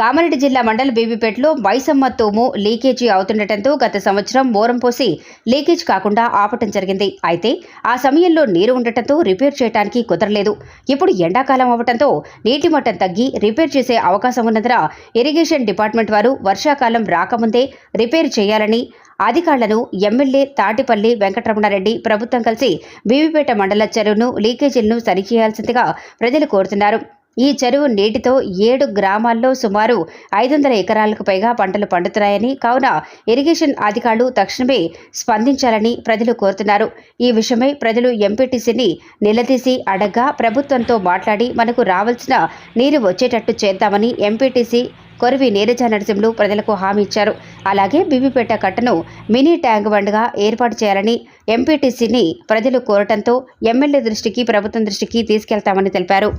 కామారెడ్డి జిల్లా మండల బీబీపేటలో మైసమ్మ తూము లీకేజీ అవుతుండటంతో గత సంవత్సరం మోరం పోసి లీకేజ్ కాకుండా ఆపటం జరిగింది. అయితే ఆ సమయంలో నీరు ఉండటంతో రిపేర్ చేయడానికి కుదరలేదు. ఇప్పుడు ఎండాకాలం అవడంతో నీటి మట్టం తగ్గి రిపేర్ చేసే అవకాశం ఉన్నందున ఇరిగేషన్ డిపార్ట్మెంట్ వారు వర్షాకాలం రాకముందే రిపేర్ చేయాలని అధికారులను ఎమ్మెల్యే తాటిపల్లి వెంకటరమణారెడ్డి ప్రభుత్వం కలిసి బీబీపేట మండల చెరువును లీకేజీలను సరిచేయాల్సిందిగా ప్రజలు కోరుతున్నారు. ఈ చెరువు నీటితో 7 గ్రామాల్లో సుమారు 500 ఎకరాలకు పైగా పంటలు పండుతున్నాయని, కావున ఇరిగేషన్ అధికారులు తక్షణమే స్పందించాలని ప్రజలు కోరుతున్నారు. ఈ విషయమై ప్రజలు ఎంపీటీసీని నిలదీసి అడగ్గా ప్రభుత్వంతో మాట్లాడి మనకు రావాల్సిన నీరు వచ్చేటట్టు చేద్దామని ఎంపీటీసీ కొరవి నీరజ నరసింహులు ప్రజలకు హామీ ఇచ్చారు. అలాగే బీబీపేట కట్టను మినీ ట్యాంక్ బండ్గా ఏర్పాటు చేయాలని ఎంపీటీసీని ప్రజలు కోరటంతో ఎమ్మెల్యే దృష్టికి ప్రభుత్వం దృష్టికి తీసుకెళ్తామని తెలిపారు.